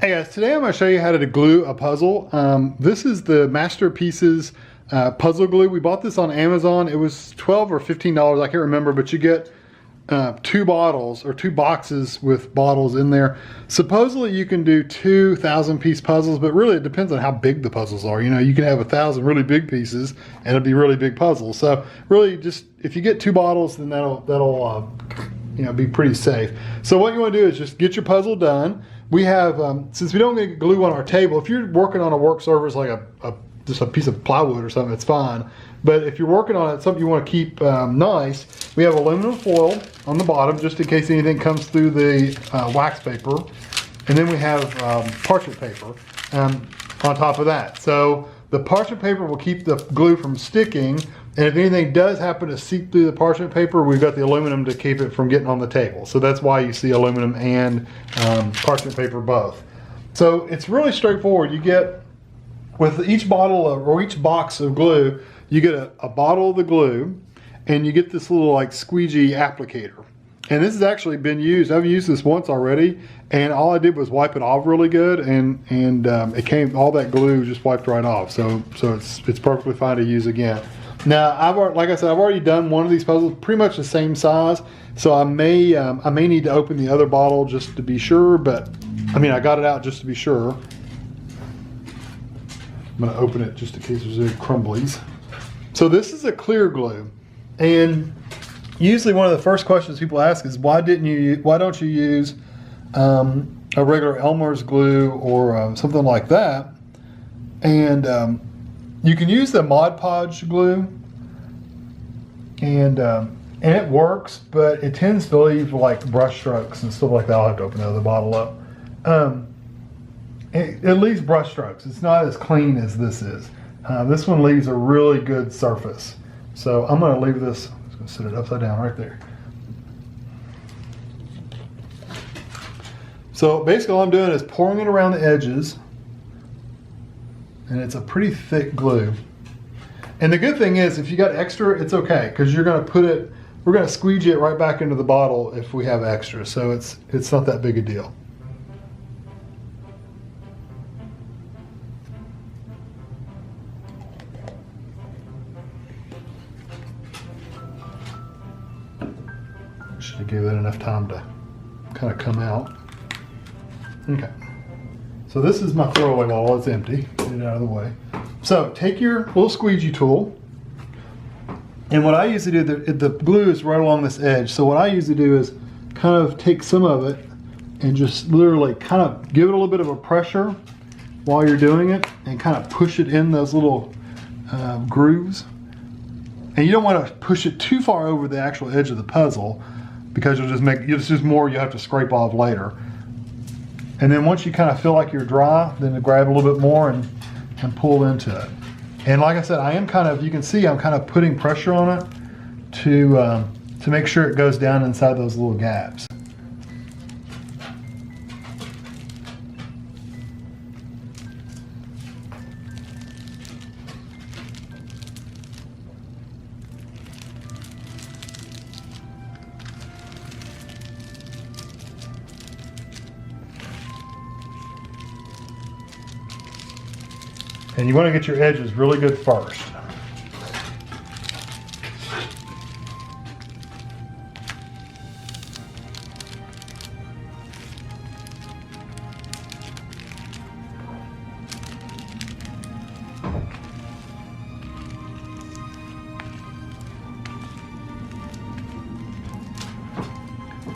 Hey guys, today I'm going to show you how to glue a puzzle. This is the Masterpieces puzzle glue. We bought this on Amazon. It was $12 or $15, I can't remember, but you get two bottles or two boxes with bottles in there. Supposedly you can do 2,000 piece puzzles, but really it depends on how big the puzzles are. You know, you can have 1,000 really big pieces and it'll be really big puzzles. So really just, if you get two bottles, then that'll you know, be pretty safe. So what you want to do is just get your puzzle done. We have, since we don't get glue on our table, if you're working on a work surface like just a piece of plywood or something, it's fine. But if you're working on it, something you want to keep nice, we have aluminum foil on the bottom just in case anything comes through the wax paper. And then we have parchment paper on top of that. So the parchment paper will keep the glue from sticking. And if anything does happen to seep through the parchment paper, we've got the aluminum to keep it from getting on the table. So that's why you see aluminum and parchment paper both. So it's really straightforward. You get, with each bottle or each box of glue, you get a bottle of the glue and you get this little like squeegee applicator. And this has actually been used, I've used this once already, and all I did was wipe it off really good, and it came, all that glue just wiped right off. So it's perfectly fine to use again. Now, like I said, I've already done one of these puzzles, pretty much the same size. So I may need to open the other bottle just to be sure, but I mean, I got it out just to be sure. I'm gonna open it just in case there's any crumblies. So this is a clear glue, and usually one of the first questions people ask is, why don't you use a regular Elmer's glue or something like that? And you can use the Mod Podge glue, and it works, but it tends to leave like brush strokes and stuff like that. I'll have to open the other bottle up. It leaves brush strokes. It's not as clean as this is. This one leaves a really good surface. So I'm going to leave this, I'm just going to set it upside down right there. So basically all I'm doing is pouring it around the edges, and it's a pretty thick glue. And the good thing is, if you got extra, it's okay, because you're going to put it, we're going to squeegee it right back into the bottle if we have extra. So it's not that big a deal. Should have gave that enough time to kind of come out. Okay. So this is my throwaway bottle. It's empty. Get it out of the way. So take your little squeegee tool, and what I usually do, the glue is right along this edge. So what I usually do is kind of take some of it and just literally kind of give it a little bit of a pressure while you're doing it, and kind of push it in those little grooves. And you don't want to push it too far over the actual edge of the puzzle, because it's just more you have to scrape off later. And then once you kind of feel like you're dry, then grab a little bit more and pull into it. And like I said, I am kind of, you can see I'm kind of putting pressure on it to make sure it goes down inside those little gaps. And you want to get your edges really good first.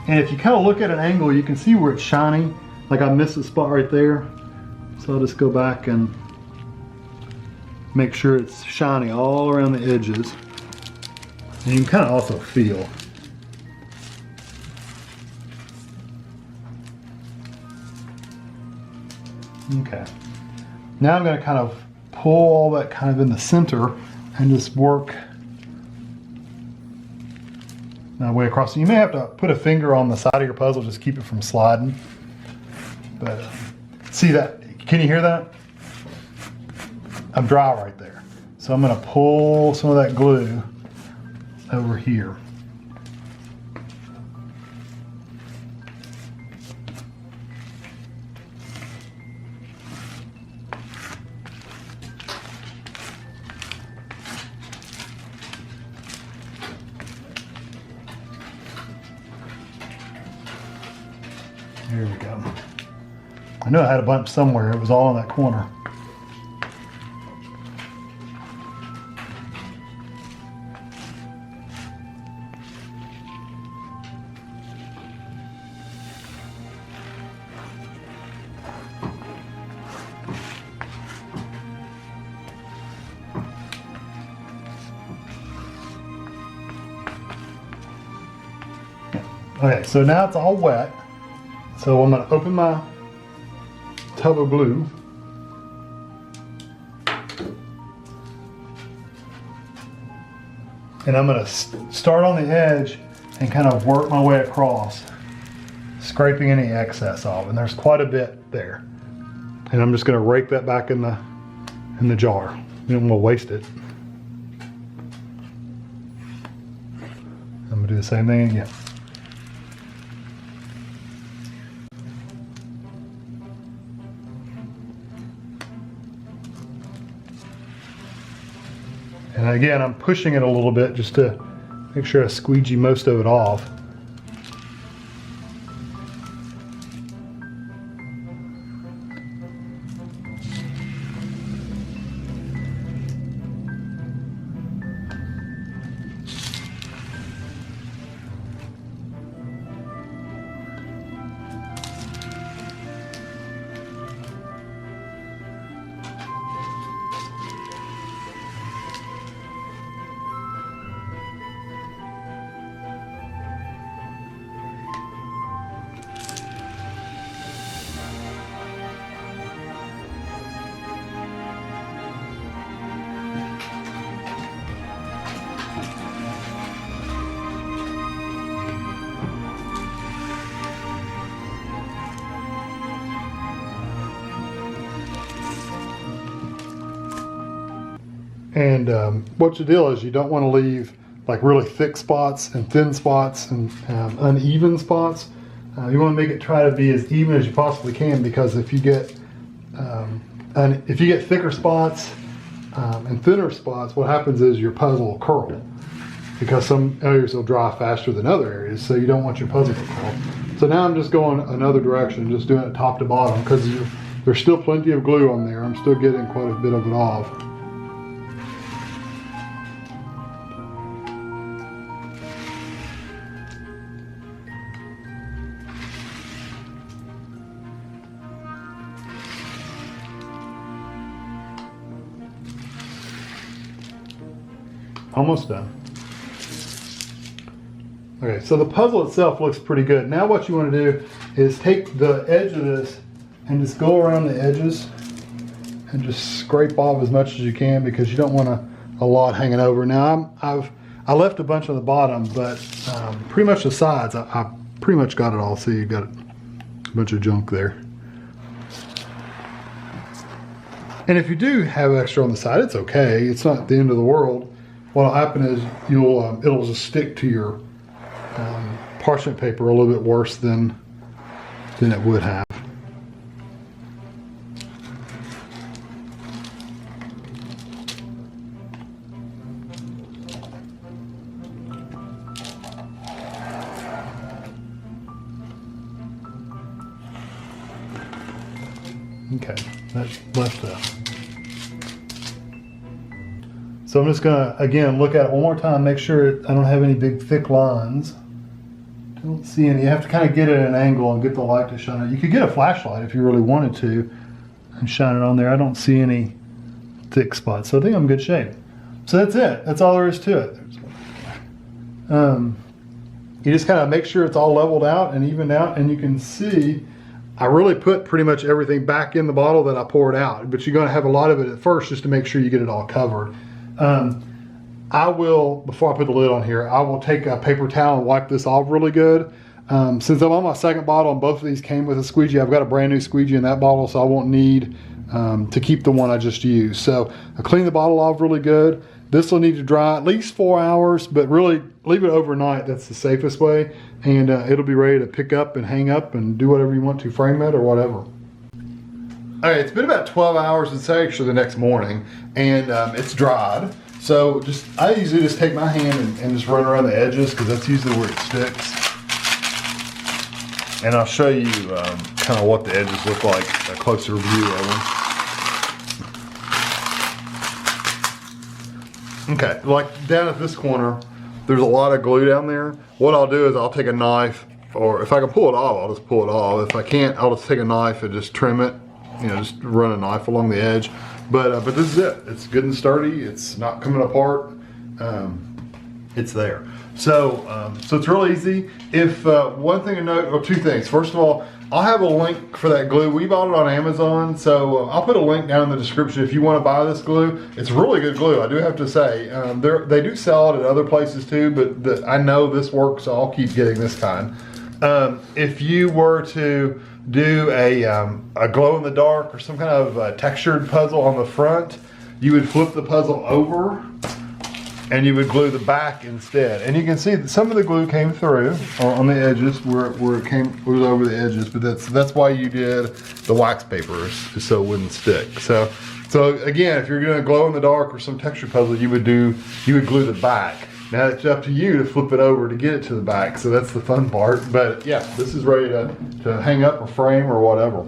And if you kind of look at an angle, you can see where it's shiny. Like I missed a spot right there. So I'll just go back and make sure it's shiny all around the edges. And you can kind of also feel. Okay. Now I'm going to kind of pull all that kind of in the center and just work my way across. So you may have to put a finger on the side of your puzzle, just keep it from sliding. But see that? Can you hear that? I'm dry right there. So I'm going to pull some of that glue over here. Here we go. I knew I had a bunch somewhere. It was all in that corner. Okay, so now it's all wet. So I'm going to open my tub of glue. And I'm going to start on the edge and kind of work my way across, scraping any excess off. And there's quite a bit there. And I'm just going to rake that back in the jar. You don't want to waste it. I'm going to do the same thing again. And again, I'm pushing it a little bit just to make sure I squeegee most of it off. And what the deal is, you don't want to leave like really thick spots and thin spots and uneven spots. You want to make it try to be as even as you possibly can, because if you get thicker spots and thinner spots, what happens is your puzzle will curl, because some areas will dry faster than other areas, so you don't want your puzzle to curl. So now I'm just going another direction, just doing it top to bottom, because there's still plenty of glue on there. I'm still getting quite a bit of it off. Almost done. Okay, so the puzzle itself looks pretty good. Now what you want to do is take the edge of this and just go around the edges and just scrape off as much as you can, because you don't want a lot hanging over. Now I left a bunch on the bottom, but pretty much the sides, I pretty much got it all. See, you got a bunch of junk there. And if you do have extra on the side, it's okay. It's not the end of the world. What'll happen is it'll just stick to your parchment paper a little bit worse than it would have. Okay, that's left up. So I'm just gonna, again, look at it one more time, make sure I don't have any big thick lines. Don't see any. You have to kind of get it at an angle and get the light to shine it. You could get a flashlight if you really wanted to and shine it on there. I don't see any thick spots, so I think I'm in good shape. So that's it. That's all there is to it. You just kind of make sure it's all leveled out and evened out, and you can see I really put pretty much everything back in the bottle that I poured out, but you're going to have a lot of it at first just to make sure you get it all covered. I will, before I put the lid on here, I will take a paper towel and wipe this off really good. Since I'm on my second bottle and both of these came with a squeegee, I've got a brand new squeegee in that bottle, so I won't need to keep the one I just used. So I clean the bottle off really good. This will need to dry at least 4 hours, but really leave it overnight. That's the safest way. And it'll be ready to pick up and hang up and do whatever you want to, frame it or whatever. All right, it's been about 12 hours. It's actually the next morning, and it's dried. So I usually just take my hand and just run around the edges, because that's usually where it sticks. And I'll show you kind of what the edges look like, a closer view of them. Okay, like down at this corner, there's a lot of glue down there. What I'll do is I'll take a knife, or if I can pull it off, I'll just pull it off. If I can't, I'll just take a knife and just trim it. You know, just run a knife along the edge. But this is it. It's good and sturdy. It's not coming apart. It's there. So it's really easy. If one thing to note, or two things. First of all, I'll have a link for that glue. We bought it on Amazon, so I'll put a link down in the description if you want to buy this glue. It's really good glue, I do have to say. They do sell it at other places too, but I know this works, so I'll keep getting this kind. If you were to do a glow in the dark or some kind of textured puzzle on the front, you would flip the puzzle over and you would glue the back instead. And you can see that some of the glue came through on the edges where it was over the edges, but that's why you did the wax paper, is so it wouldn't stick. So again, if you're doing a glow in the dark or some textured puzzle, you would glue the back. Now it's up to you to flip it over to get it to the back, so that's the fun part. But yeah, this is ready to hang up or frame or whatever.